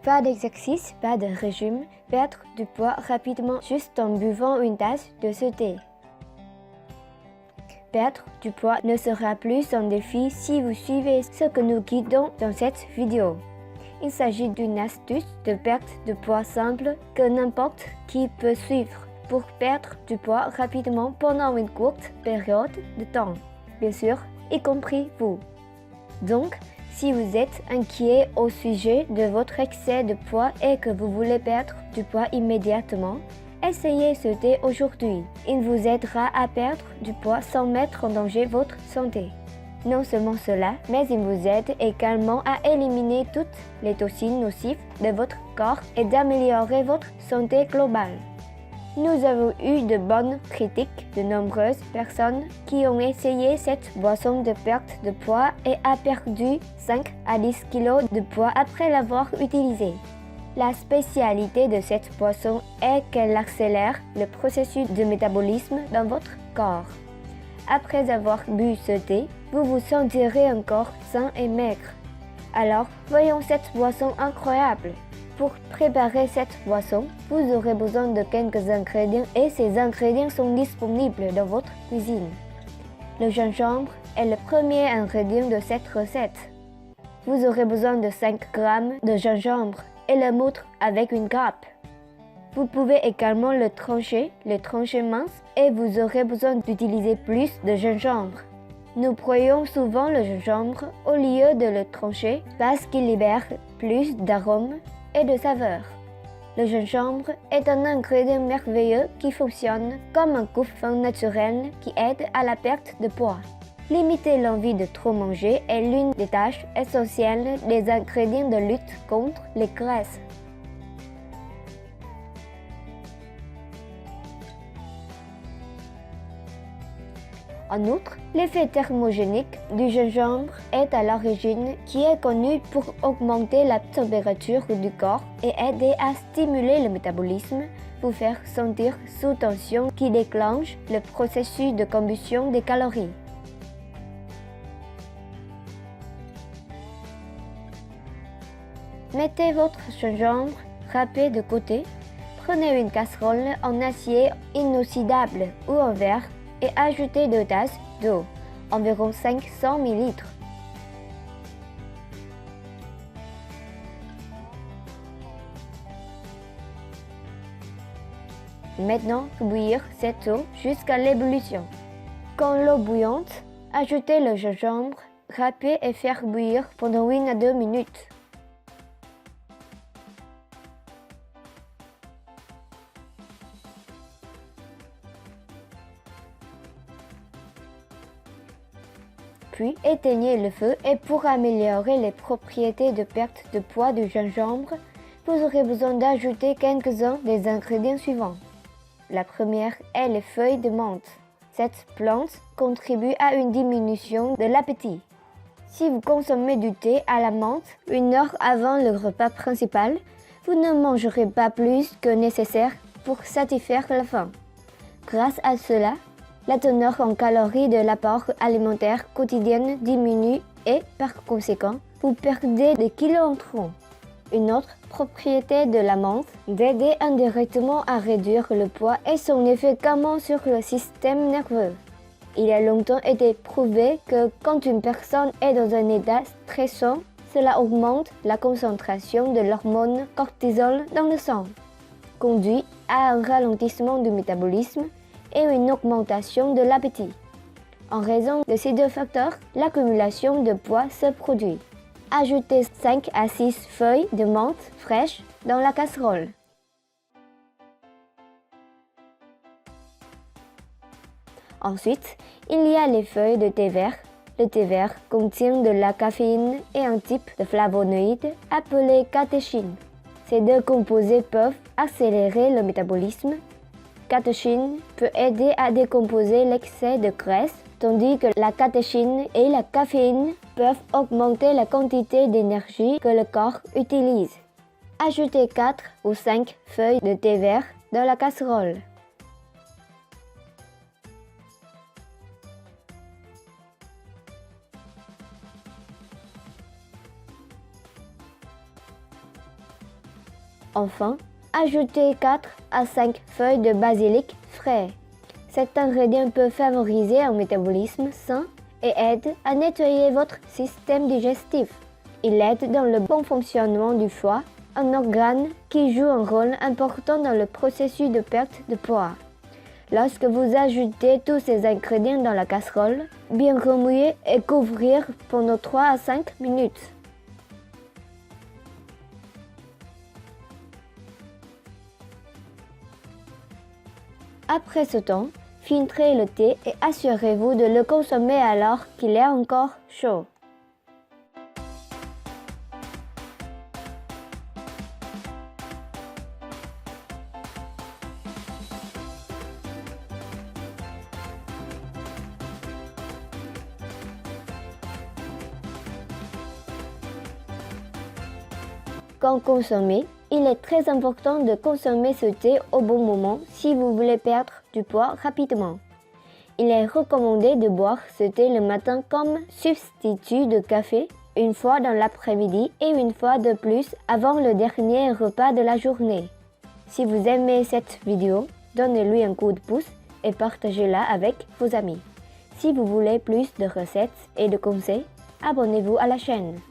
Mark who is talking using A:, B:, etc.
A: Pas d'exercice, pas de régime, perdre du poids rapidement juste en buvant une tasse de ce thé. Perdre du poids ne sera plus un défi si vous suivez ce que nous guidons dans cette vidéo. Il s'agit d'une astuce de perte de poids simple que n'importe qui peut suivre pour perdre du poids rapidement pendant une courte période de temps, bien sûr, y compris vous. Donc, si vous êtes inquiet au sujet de votre excès de poids et que vous voulez perdre du poids immédiatement, essayez ce thé aujourd'hui. Il vous aidera à perdre du poids sans mettre en danger votre santé. Non seulement cela, mais il vous aide également à éliminer toutes les toxines nocives de votre corps et d'améliorer votre santé globale. Nous avons eu de bonnes critiques de nombreuses personnes qui ont essayé cette boisson de perte de poids et a perdu 5 à 10 kg de poids après l'avoir utilisée. La spécialité de cette boisson est qu'elle accélère le processus de métabolisme dans votre corps. Après avoir bu ce thé, vous vous sentirez encore sain et maigre. Alors, voyons cette boisson incroyable. Pour préparer cette boisson, vous aurez besoin de quelques ingrédients et ces ingrédients sont disponibles dans votre cuisine. Le gingembre est le premier ingrédient de cette recette. Vous aurez besoin de 5 g de gingembre et le moudre avec une grappe. Vous pouvez également le trancher mince et vous aurez besoin d'utiliser plus de gingembre. Nous broyons souvent le gingembre au lieu de le trancher parce qu'il libère plus d'arômes et de saveurs. Le gingembre est un ingrédient merveilleux qui fonctionne comme un coupe-faim naturel qui aide à la perte de poids. Limiter l'envie de trop manger est l'une des tâches essentielles des ingrédients de lutte contre les graisses. En outre, l'effet thermogénique du gingembre est à l'origine qui est connu pour augmenter la température du corps et aider à stimuler le métabolisme, vous faire sentir sous tension qui déclenche le processus de combustion des calories. Mettez votre gingembre râpé de côté, prenez une casserole en acier inoxydable ou en verre et ajoutez 2 tasses d'eau, environ 500 ml. Maintenant, bouillir cette eau jusqu'à l'ébullition. Quand l'eau bouillante, ajoutez le gingembre râpé et faire bouillir pendant 1 à 2 minutes. Puis éteignez le feu et pour améliorer les propriétés de perte de poids du gingembre, vous aurez besoin d'ajouter quelques-uns des ingrédients suivants. La première est les feuilles de menthe. Cette plante contribue à une diminution de l'appétit. Si vous consommez du thé à la menthe 1 heure avant le repas principal, vous ne mangerez pas plus que nécessaire pour satisfaire la faim. Grâce à cela, la teneur en calories de l'apport alimentaire quotidien diminue et, par conséquent, vous perdez des kilos en trop. Une autre propriété de la menthe, d'aider indirectement à réduire le poids est son effet calmant sur le système nerveux. Il a longtemps été prouvé que quand une personne est dans un état stressant, cela augmente la concentration de l'hormone cortisol dans le sang, conduit à un ralentissement du métabolisme et une augmentation de l'appétit. En raison de ces 2 facteurs, l'accumulation de poids se produit. Ajoutez 5 à 6 feuilles de menthe fraîches dans la casserole. Ensuite, il y a les feuilles de thé vert. Le thé vert contient de la caféine et un type de flavonoïde appelé catéchine. Ces 2 composés peuvent accélérer le métabolisme. Catéchine peut aider à décomposer l'excès de graisse, tandis que la catéchine et la caféine peuvent augmenter la quantité d'énergie que le corps utilise. Ajoutez 4 ou 5 feuilles de thé vert dans la casserole. Enfin, ajoutez 4 à 5 feuilles de basilic frais. Cet ingrédient peut favoriser un métabolisme sain et aide à nettoyer votre système digestif. Il aide dans le bon fonctionnement du foie, un organe qui joue un rôle important dans le processus de perte de poids. Lorsque vous ajoutez tous ces ingrédients dans la casserole, bien remuer et couvrir pendant 3 à 5 minutes. Après ce temps, filtrez le thé et assurez-vous de le consommer alors qu'il est encore chaud. Quand consommer, il est très important de consommer ce thé au bon moment si vous voulez perdre du poids rapidement. Il est recommandé de boire ce thé le matin comme substitut de café, une fois dans l'après-midi et une fois de plus avant le dernier repas de la journée. Si vous aimez cette vidéo, donnez-lui un coup de pouce et partagez-la avec vos amis. Si vous voulez plus de recettes et de conseils, abonnez-vous à la chaîne.